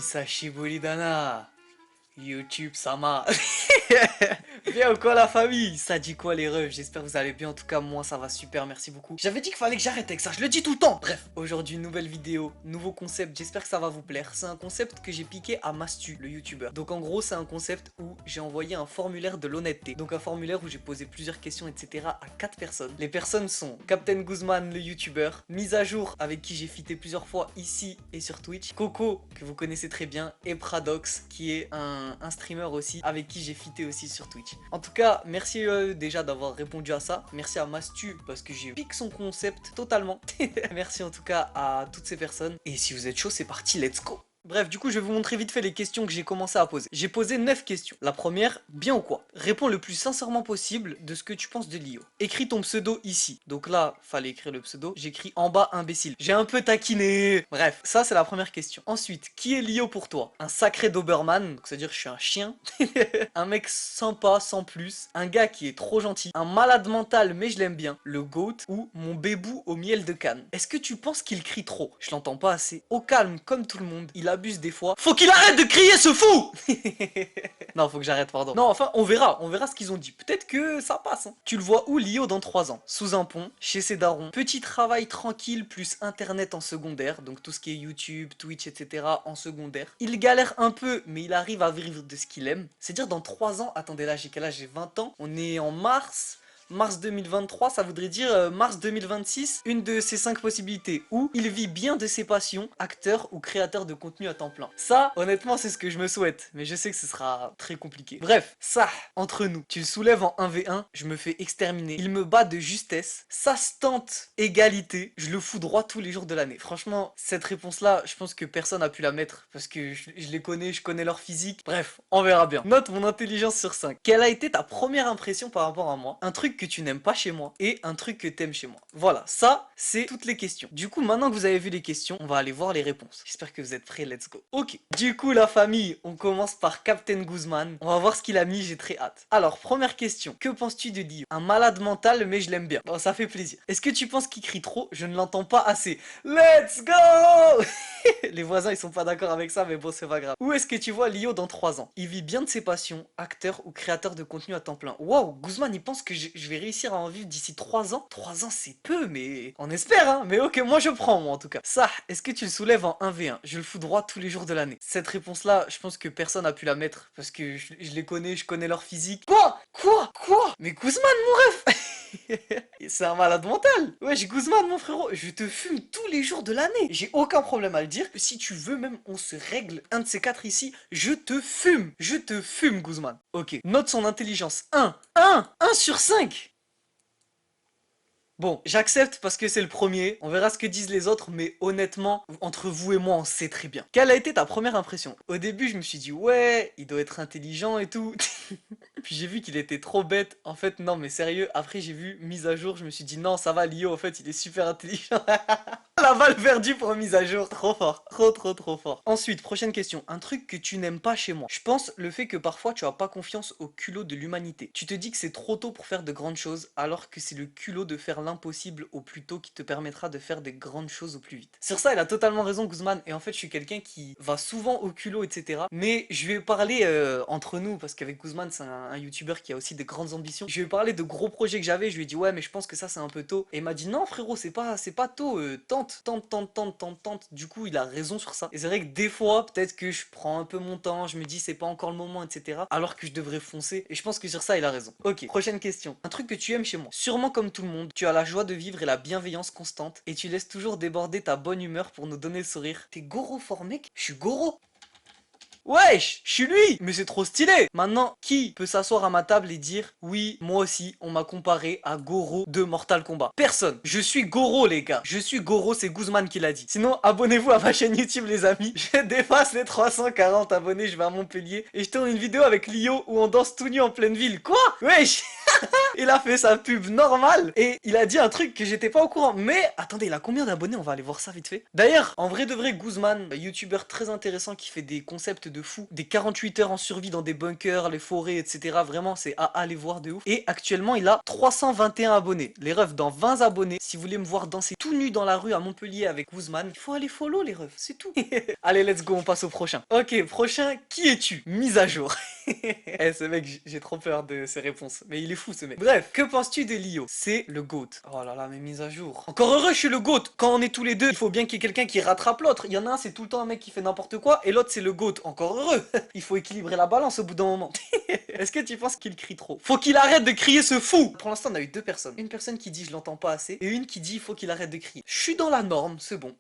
Hisashi Buridana, YouTube Sama. Bien ou quoi la famille? Ça dit quoi les refs? J'espère que vous allez bien, en tout cas moi ça va super, merci beaucoup. J'avais dit qu'il fallait que j'arrête avec ça, je le dis tout le temps. Bref, aujourd'hui nouvelle vidéo, nouveau concept, j'espère que ça va vous plaire. C'est un concept que j'ai piqué à Mastu, le youtubeur. Donc en gros c'est un concept où j'ai envoyé un formulaire de l'honnêteté. Donc un formulaire où j'ai posé plusieurs questions etc à 4 personnes. Les personnes sont Captain Guzman le youtubeur, Mise à jour avec qui j'ai fité plusieurs fois ici et sur Twitch, Coco que vous connaissez très bien et Pradox qui est un streamer aussi avec qui j'ai fité aussi sur Twitch. En tout cas, merci déjà d'avoir répondu à ça. Merci à Mastu parce que j'ai piqué son concept totalement. Merci en tout cas à toutes ces personnes. Et si vous êtes chaud, c'est parti, let's go. Bref, du coup, je vais vous montrer vite fait les questions que j'ai commencé à poser. J'ai posé 9 questions. La première, bien ou quoi? Réponds le plus sincèrement possible de ce que tu penses de Lio. Écris ton pseudo ici. Donc là, fallait écrire le pseudo. J'écris en bas imbécile. J'ai un peu taquiné. Bref, ça c'est la première question. Ensuite, qui est Lio pour toi? Un sacré Doberman, donc c'est-à-dire que je suis un chien. Un mec sympa, sans plus. Un gars qui est trop gentil. Un malade mental, mais je l'aime bien. Le GOAT ou mon bébou au miel de Cannes. Est-ce que tu penses qu'il crie trop? Je l'entends pas assez. Au calme, comme tout le monde. Il abuse des fois. Faut qu'il arrête de crier ce fou. Non, faut que j'arrête, pardon. Non, enfin, on verra ce qu'ils ont dit. Peut-être que ça passe. Hein. Tu le vois où, Lio, dans 3 ans? Sous un pont, chez ses darons. Petit travail tranquille, plus internet en secondaire. Donc tout ce qui est YouTube, Twitch, etc. en secondaire. Il galère un peu, mais il arrive à vivre de ce qu'il aime. C'est-à-dire dans 3 ans, attendez là, j'ai quel âge? J'ai 20 ans. On est en mars 2023, ça voudrait dire mars 2026, une de ces 5 possibilités où il vit bien de ses passions, acteur ou créateur de contenu à temps plein. Ça, honnêtement, c'est ce que je me souhaite, mais je sais que ce sera très compliqué. Bref, ça, entre nous, tu le soulèves en 1v1, je me fais exterminer, il me bat de justesse, ça se tente, égalité, je le fous droit tous les jours de l'année. Franchement, cette réponse-là, je pense que personne n'a pu la mettre, parce que je les connais, je connais leur physique. Bref, on verra bien. Note mon intelligence sur 5. Quelle a été ta première impression par rapport à moi? Un truc que tu n'aimes pas chez moi et un truc que t'aimes chez moi. Voilà, ça, c'est toutes les questions. Du coup, maintenant que vous avez vu les questions, on va aller voir les réponses. J'espère que vous êtes prêts, let's go. Ok, du coup, la famille, on commence par Captain Guzman. On va voir ce qu'il a mis, j'ai très hâte. Alors, première question, que penses-tu de Lio? Un malade mental, mais je l'aime bien. Bon, ça fait plaisir. Est-ce que tu penses qu'il crie trop? Je ne l'entends pas assez. Let's go. Les voisins, ils sont pas d'accord avec ça, mais bon, c'est pas grave. Où est-ce que tu vois Lio dans 3 ans? Il vit bien de ses passions, acteur ou créateur de contenu à temps plein. Waouh, Guzman, il pense que je vais réussir à en vivre d'ici 3 ans. 3 ans, c'est peu, mais on espère, hein. Mais ok, moi je prends, moi en tout cas. Ça, est-ce que tu le soulèves en 1v1? Je le fous droit tous les jours de l'année. Cette réponse-là, je pense que personne n'a pu la mettre parce que je les connais, je connais leur physique. Quoi? Mais Guzman, mon ref. C'est un malade mental. Wesh, Guzman, mon frérot, je te fume tous les jours de l'année. J'ai aucun problème à le dire. Si tu veux, même, on se règle. Un de ces 4 ici, je te fume. Je te fume, Guzman. Ok, note son intelligence. 1 sur 5. Bon, j'accepte parce que c'est le premier, on verra ce que disent les autres, mais honnêtement, entre vous et moi, on sait très bien. Quelle a été ta première impression? Au début, je me suis dit, ouais, il doit être intelligent et tout. Puis j'ai vu qu'il était trop bête. En fait, non, mais sérieux, après j'ai vu mise à jour, je me suis dit, non, ça va, Lio, en fait, il est super intelligent. La balle perdue pour mise à jour, trop fort, trop fort. Ensuite, prochaine question, un truc que tu n'aimes pas chez moi. Je pense le fait que parfois tu as pas confiance au culot de l'humanité. Tu te dis que c'est trop tôt pour faire de grandes choses, alors que c'est le culot de faire l'impossible au plus tôt qui te permettra de faire des grandes choses au plus vite. Sur ça, il a totalement raison, Guzman, et en fait, je suis quelqu'un qui va souvent au culot, etc. Mais je vais parler entre nous, parce qu'avec Guzman, c'est un youtubeur qui a aussi de grandes ambitions. Je lui ai parlé de gros projets que j'avais, je lui ai dit, ouais, mais je pense que ça, c'est un peu tôt. Et il m'a dit, non, frérot, c'est pas tôt, tente. Du coup, il a raison sur ça. Et c'est vrai que des fois, peut-être que je prends un peu mon temps, je me dis, c'est pas encore le moment, etc. Alors que je devrais foncer. Et je pense que sur ça, il a raison. Ok, prochaine question. Un truc que tu aimes chez moi. Sûrement comme tout le monde, tu as la joie de vivre et la bienveillance constante. Et tu laisses toujours déborder ta bonne humeur pour nous donner le sourire. T'es Goro fort, mec? Je suis Goro. Wesh, je suis lui. Mais c'est trop stylé. Maintenant, qui peut s'asseoir à ma table et dire oui, moi aussi, on m'a comparé à Goro de Mortal Kombat? Personne. Je suis Goro, les gars. Je suis Goro, c'est Guzman qui l'a dit. Sinon, abonnez-vous à ma chaîne YouTube, les amis. Je dépasse les 340 abonnés, je vais à Montpellier et je tourne une vidéo avec Lio où on danse tout nu en pleine ville. Quoi? Wesh. Il a fait sa pub normale et il a dit un truc que j'étais pas au courant. Mais attendez, il a combien d'abonnés? On va aller voir ça vite fait. D'ailleurs, en vrai de vrai, Guzman, youtubeur très intéressant qui fait des concepts de fou, des 48 heures en survie dans des bunkers, les forêts, etc. Vraiment, c'est à aller voir de ouf. Et actuellement, il a 321 abonnés. Les refs, dans 20 abonnés, si vous voulez me voir danser tout nu dans la rue à Montpellier avec Guzman, il faut aller follow les refs, c'est tout. Allez, let's go, on passe au prochain. Ok, prochain, qui es-tu? Mise à jour. Eh, ce mec, j'ai trop peur de ses réponses. Mais il est fou, ce mec. Bref, que penses-tu de Lio? C'est le GOAT. Oh là là, mais mise à jour. Encore heureux, je suis le GOAT. Quand on est tous les deux, il faut bien qu'il y ait quelqu'un qui rattrape l'autre. Il y en a un, c'est tout le temps un mec qui fait n'importe quoi, et l'autre, c'est le GOAT. Encore heureux. Il faut équilibrer la balance au bout d'un moment. Est-ce que tu penses qu'il crie trop? Faut qu'il arrête de crier, ce fou. Pour l'instant, on a eu deux personnes. Une personne qui dit je l'entends pas assez, et une qui dit il faut qu'il arrête de crier. Je suis dans la norme, c'est bon.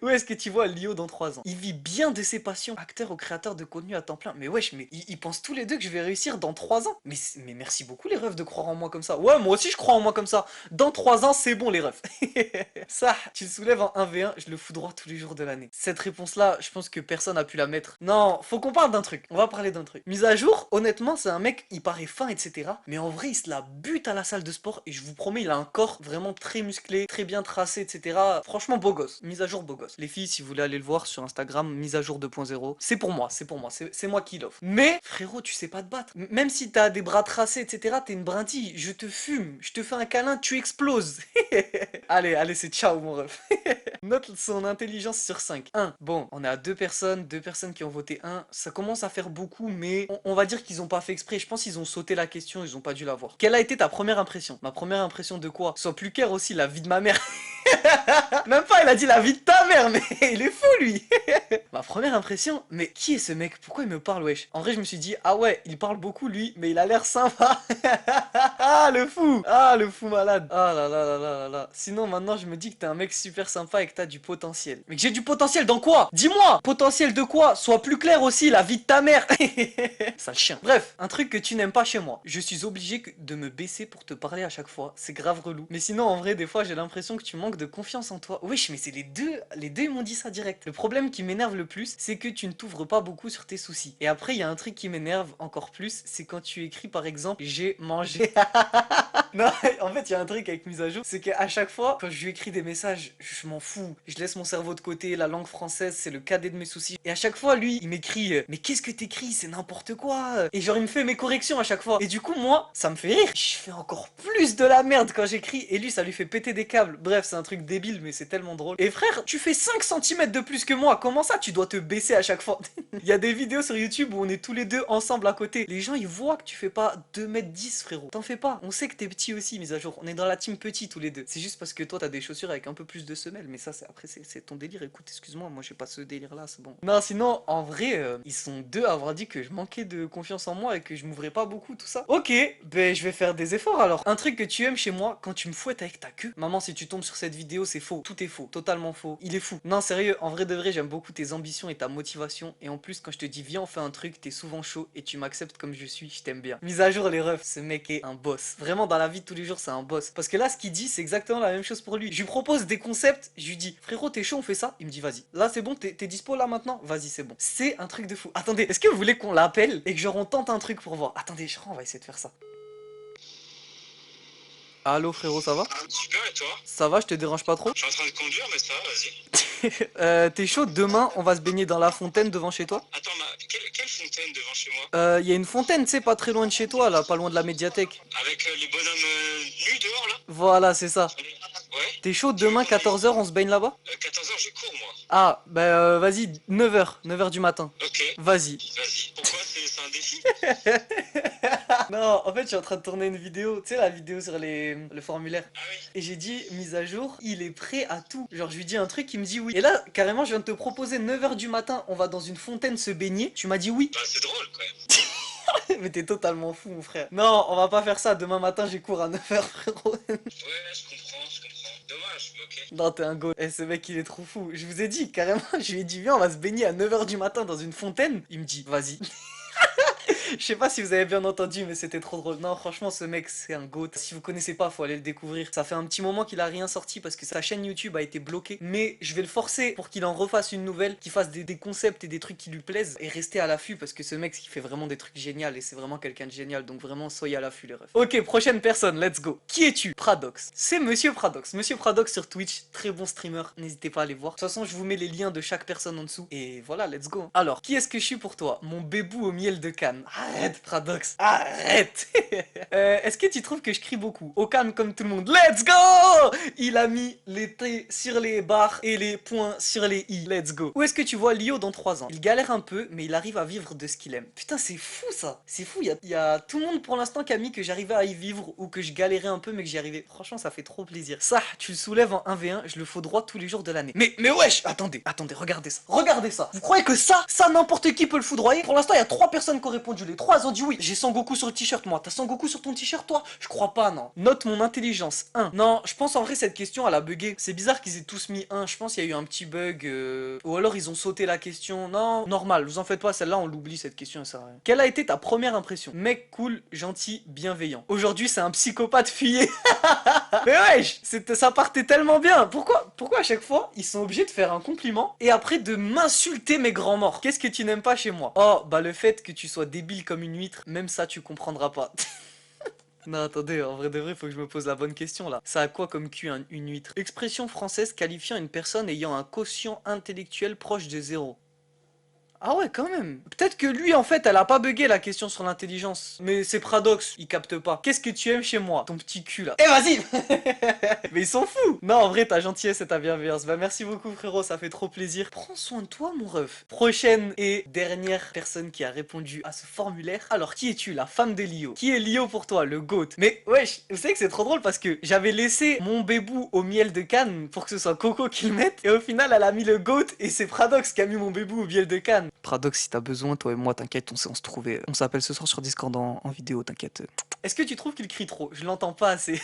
Où est-ce que tu vois Lio dans 3 ans? Il vit bien de ses passions, acteur ou créateur de contenu à temps plein. Mais wesh, mais ils pensent tous les deux que je vais réussir dans 3 ans. Mais merci beaucoup les refs de croire en moi comme ça. Ouais, moi aussi je crois en moi comme ça. Dans 3 ans, c'est bon les refs. Ça, tu le soulèves en 1v1, je le foudroie tous les jours de l'année. Cette réponse-là, je pense que personne n'a pu la mettre. Non, faut qu'on parle d'un truc. On va parler d'un truc. Mise à jour, honnêtement, c'est un mec, il paraît fin, etc. Mais en vrai, il se la bute à la salle de sport. Et je vous promets, il a un corps vraiment très musclé, très bien tracé, etc. Franchement, beau gosse. Mise à jour, beau gosse. Les filles, si vous voulez aller le voir sur Instagram, mise à jour 2.0. C'est pour moi, c'est moi qui l'offre. Mais, frérot, tu sais pas te battre. Même si t'as des bras tracés, etc., t'es une brindille. Je te fume, je te fais un câlin, tu exploses. Allez, c'est ciao, mon ref. Note son intelligence sur 5. 1. Bon, on est à deux personnes qui ont voté 1. Ça commence à faire beaucoup, mais on va dire qu'ils ont pas fait exprès. Je pense qu'ils ont sauté la question, ils ont pas dû la voir. Quelle a été ta première impression? Ma première impression de quoi? Sois plus clair aussi, la vie de ma mère. Même pas, il a dit la vie de ta mère, mais il est fou lui. Ma première impression, mais qui est ce mec? Pourquoi il me parle, wesh? En vrai, je me suis dit, ah ouais, il parle beaucoup lui, mais il a l'air sympa. Ah le fou malade. Ah là là là là là là. Sinon, maintenant, je me dis que t'es un mec super sympa et que t'as du potentiel. Mais que j'ai du potentiel dans quoi? Dis-moi. Potentiel de quoi? Sois plus clair aussi, la vie de ta mère. Sale chien. Bref, un truc que tu n'aimes pas chez moi. Je suis obligé de me baisser pour te parler à chaque fois. C'est grave relou. Mais sinon, en vrai, des fois, j'ai l'impression que tu manques de confiance en toi. Wesh, mais c'est les deux ils m'ont dit ça direct. Le problème qui m'énerve le plus, c'est que tu ne t'ouvres pas beaucoup sur tes soucis. Et après, il y a un truc qui m'énerve encore plus, c'est quand tu écris par exemple, j'ai mangé. Non, en fait, il y a un truc avec mise à jour, c'est qu'à chaque fois, quand je lui écris des messages, je m'en fous. Je laisse mon cerveau de côté, la langue française, c'est le cadet de mes soucis. Et à chaque fois, lui, il m'écrit, mais qu'est-ce que t'écris? C'est n'importe quoi. Et genre, il me fait mes corrections à chaque fois. Et du coup, moi, ça me fait rire. Je fais encore plus de la merde quand j'écris. Et lui, ça lui fait péter des câbles. Bref, c'est un truc débile, mais c'est tellement drôle. Et frère, tu fais 5 cm de plus que moi. Comment ça, tu dois te baisser à chaque fois? Il y a des vidéos sur YouTube où on est tous les deux ensemble à côté. Les gens, ils voient que tu fais pas 2,10 m, frérot. T'en fais pas. On sait que t'es petit aussi, mise à jour. On est dans la team petit tous les deux. C'est juste parce que toi, t'as des chaussures avec un peu plus de semelles. Mais ça, après, c'est ton délire. Écoute, excuse-moi, moi, j'ai pas ce délire-là, c'est bon. Non, sinon, en vrai, ils sont deux à avoir dit que je manquais de confiance en moi et que je m'ouvrais pas beaucoup, tout ça. Ok, ben, je vais faire des efforts alors. Un truc que tu aimes chez moi, quand tu me fouettes avec ta queue. Maman, si tu tombes sur cette vidéo, c'est faux. Tout est faux. Totalement faux. Il est fou. Non, sérieux, en vrai de vrai, j'aime beaucoup tes ambitions et ta motivation. Et en plus, quand je te dis viens, on fait un truc, t'es souvent chaud et tu m'acceptes comme je suis, je t'aime bien. Mise à jour les refs, ce mec est un boss. Vraiment, dans la vie de tous les jours, c'est un boss. Parce que là, ce qu'il dit, c'est exactement la même chose pour lui. Je lui propose des concepts, je lui dis frérot, t'es chaud, on fait ça? Il me dit vas-y. Là, c'est bon, t'es dispo là maintenant? Vas-y, c'est bon. C'est un truc de fou. Attendez, est-ce que vous voulez qu'on l'appelle et que genre on tente un truc pour voir? Attendez, je crois on va essayer de faire ça. Allô frérot, ça va? Super, et toi? Ça va, je te dérange pas trop? Je suis en train de conduire, mais ça va, vas-y. T'es chaud? Demain, on va se baigner dans la fontaine devant chez toi? Attends, quelle fontaine devant chez moi? Il y a une fontaine, tu sais, pas très loin de chez toi, là, pas loin de la médiathèque. Avec les bonhommes nus dehors, là? Voilà, c'est ça. Ouais. T'es chaud? Demain, 14 h, on se baigne là-bas? 14 h, j'ai cours, moi. Ah, bah vas-y, 9 h du matin. Ok. Vas-y. Vas-y. Pourquoi? C'est un défi? Non, en fait, je suis en train de tourner une vidéo, tu sais, la vidéo sur le formulaire. Ah oui. Et j'ai dit, mise à jour, il est prêt à tout. Genre, je lui dis un truc, il me dit oui. Et là, carrément, je viens de te proposer 9 h du matin, on va dans une fontaine se baigner. Tu m'as dit oui. Bah, c'est drôle, quand même. Mais t'es totalement fou, mon frère. Non, on va pas faire ça. Demain matin, j'ai cours à 9 h, frérot. Ouais, je comprends. Dommage, mais ok. Non, t'es un go. Eh, ce mec, il est trop fou. Je vous ai dit, carrément, je lui ai dit, viens, on va se baigner à 9 h du matin dans une fontaine. Il me dit, vas-y. Je sais pas si vous avez bien entendu, mais c'était trop drôle. Non, franchement, ce mec, c'est un GOAT. Si vous connaissez pas, faut aller le découvrir. Ça fait un petit moment qu'il a rien sorti parce que sa chaîne YouTube a été bloquée. Mais je vais le forcer pour qu'il en refasse une nouvelle, qu'il fasse des concepts et des trucs qui lui plaisent. Et rester à l'affût parce que ce mec, il fait vraiment des trucs géniaux et c'est vraiment quelqu'un de génial. Donc vraiment, soyez à l'affût, les refs. Ok, prochaine personne, let's go. Qui es-tu? Pradox. C'est Monsieur Pradox. Monsieur Pradox sur Twitch, très bon streamer. N'hésitez pas à aller voir. De toute façon, je vous mets les liens de chaque personne en dessous. Et voilà, let's go. Alors, qui est-ce que je suis pour toi? Mon bébou au miel de Cannes. Arrête, Pradox. Arrête. Est-ce que tu trouves que je crie beaucoup? Au calme comme tout le monde. Let's go. Il a mis les T sur les barres et les points sur les I. Let's go. Où est-ce que tu vois Lio dans 3 ans? Il galère un peu, mais il arrive à vivre de ce qu'il aime. Putain, c'est fou ça. C'est fou. Il y a tout le monde pour l'instant qui a mis que j'arrivais à y vivre ou que je galérais un peu, mais que j'y arrivais. Franchement, ça fait trop plaisir. Ça, tu le soulèves en 1v1, je le fais droit tous les jours de l'année. Mais wesh, attendez, regardez ça. Regardez ça. Vous croyez que ça n'importe qui peut le foudroyer? Pour l'instant, il y a 3 personnes qui ont répondu. Les 3 elles ont dit oui. J'ai Sangoku sur le t-shirt, moi. T'as Sangoku sur ton t-shirt, toi? Je crois pas, non. Note mon intelligence 1. Non, je pense en vrai cette question elle a bugué. C'est bizarre qu'ils aient tous mis 1. Je pense qu'il y a eu un petit bug. Ou alors ils ont sauté la question. Non, normal, vous en faites pas, celle-là on l'oublie cette question, ça sert à rien. Quelle a été ta première impression? Mec cool, gentil, bienveillant. Aujourd'hui c'est un psychopathe fuyé. Mais wesh, ça partait tellement bien. Pourquoi à chaque fois ils sont obligés de faire un compliment et après de m'insulter mes grands morts? Qu'est-ce que tu n'aimes pas chez moi? Oh bah le fait que tu sois débile comme une huître, même ça tu comprendras pas. Non, attendez, en vrai de vrai, faut que je me pose la bonne question là. Ça a quoi comme cul une huître? Expression française qualifiant une personne ayant un quotient intellectuel proche de 0. Ah ouais, quand même. Peut-être que lui, en fait, elle a pas bugué la question sur l'intelligence. Mais c'est Pradox, il capte pas. Qu'est-ce que tu aimes chez moi? Ton petit cul, là. Eh, vas-y. Mais ils sont fous. Non, en vrai, ta gentillesse et ta bienveillance. Bah, merci beaucoup, frérot, ça fait trop plaisir. Prends soin de toi, mon ref. Prochaine et dernière personne qui a répondu à ce formulaire. Alors, qui es-tu? La femme de Lio. Qui est Lio pour toi? Le GOAT. Mais, wesh, vous savez que c'est trop drôle parce que j'avais laissé mon bébou au miel de Cannes pour que ce soit Coco qui le mette. Et au final, elle a mis le GOAT et c'est Pradox qui a mis mon bébou au miel de Cannes. Pradox, si t'as besoin, toi et moi, t'inquiète, on sait on se trouver. On s'appelle ce soir sur Discord en vidéo, t'inquiète. Est-ce que tu trouves qu'il crie trop? Je l'entends pas assez.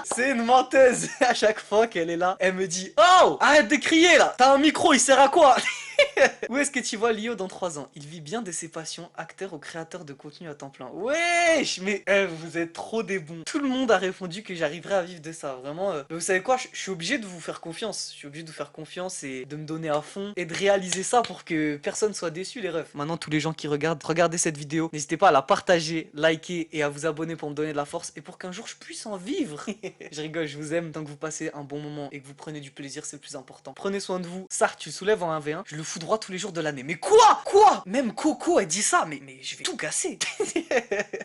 C'est une menteuse. À chaque fois qu'elle est là, elle me dit: oh, arrête de crier là. T'as un micro, il sert à quoi? Où est-ce que tu vois Lio dans 3 ans? Il vit bien de ses passions, acteur ou créateur de contenu à temps plein. Wesh, mais vous êtes trop des bons. Tout le monde a répondu que j'arriverais à vivre de ça. Vraiment, mais vous savez quoi? Je suis obligé de vous faire confiance. Je suis obligé de vous faire confiance et de me donner à fond et de réaliser ça pour que personne soit déçu, les refs. Maintenant, tous les gens qui regardez cette vidéo, n'hésitez pas à la partager, liker et à vous abonner pour me donner de la force et pour qu'un jour je puisse en vivre. Je rigole, je vous aime tant que vous passez un bon moment et que vous prenez du plaisir, c'est le plus important. Prenez soin de vous. Ça, tu le soulèves en 1v1. Je le fous droit tous les jours de l'année. Mais quoi? Même Coco, elle dit ça. Mais je vais tout casser.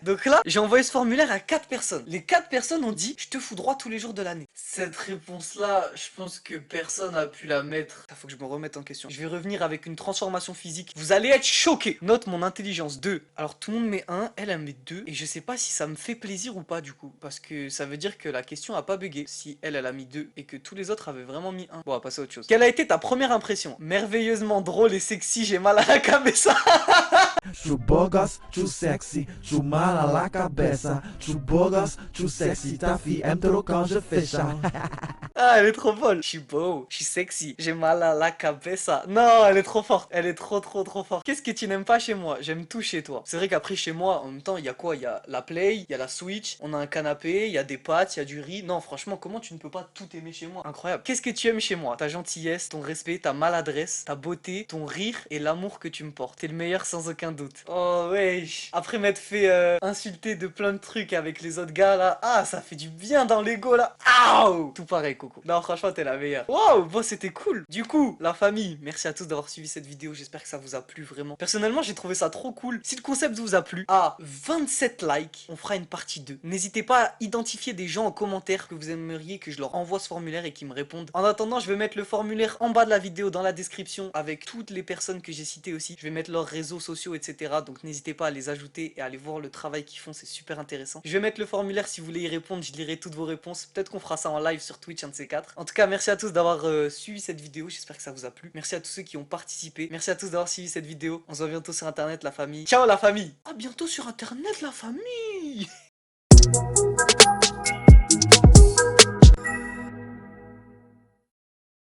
Donc là, j'ai envoyé ce formulaire à 4 personnes. Les 4 personnes ont dit: je te fous droit tous les jours de l'année. Cette réponse-là, je pense que personne a pu la mettre. Faut que je me remette en question. Je vais revenir avec une transformation physique. Vous allez être choqués. Note mon intelligence 2. Alors tout le monde met 1, elle met 2. Et je sais pas si ça me fait plaisir ou pas du coup. Parce que ça veut dire que la question a pas bugué. Si elle a mis 2 et que tous les autres avaient vraiment mis 1. Bon, on va passer à autre chose. Quelle a été ta première impression? Merveilleusement drôle et sexy, j'ai mal à la cabeza. True bogus, true sexy, true mal à la cabeza. True bogus, true sexy, ta fille aime trop quand je fais ça. Ah, elle est trop folle. Je suis beau, je suis sexy, j'ai mal à la cabeza. Non, elle est trop forte. Elle est trop forte. Qu'est-ce que tu n'aimes pas chez moi? J'aime tout chez toi. C'est vrai qu'après, chez moi, en même temps, il y a quoi? Il y a la Play, il y a la Switch, on a un canapé, il y a des pâtes, il y a du riz. Non, franchement, comment tu ne peux pas tout aimer chez moi? Incroyable. Qu'est-ce que tu aimes chez moi? Ta gentillesse, ton respect, ta maladresse, ta beauté, ton rire et l'amour que tu me portes. T'es le meilleur sans aucun doute. Oh, wesh. Après m'être fait insulter de plein de trucs avec les autres gars là, ah, ça fait du bien dans l'ego là. Aouh! Tout pareil, Coco. Non, franchement, t'es la meilleure. Wow, bon, c'était cool. Du coup, la famille, merci à tous d'avoir suivi cette vidéo. J'espère que ça vous a plu vraiment. Personnellement, j'ai trouvé ça trop cool. Si le concept vous a plu, à 27 likes, on fera une partie 2. N'hésitez pas à identifier des gens en commentaire que vous aimeriez que je leur envoie ce formulaire et qu'ils me répondent. En attendant, je vais mettre le formulaire en bas de la vidéo dans la description avec toutes les personnes que j'ai citées aussi. Je vais mettre leurs réseaux sociaux, etc. Donc n'hésitez pas à les ajouter et à aller voir le travail qu'ils font, c'est super intéressant. Je vais mettre le formulaire si vous voulez y répondre, je lirai toutes vos réponses. Peut-être qu'on fera ça en live sur Twitch, un de ces quatre. En tout cas, merci à tous d'avoir suivi cette vidéo, j'espère que ça vous a plu. Merci à tous ceux qui ont participé. Merci à tous d'avoir suivi cette vidéo. On se voit bientôt sur internet, la famille. Ciao la famille. À bientôt sur internet, la famille.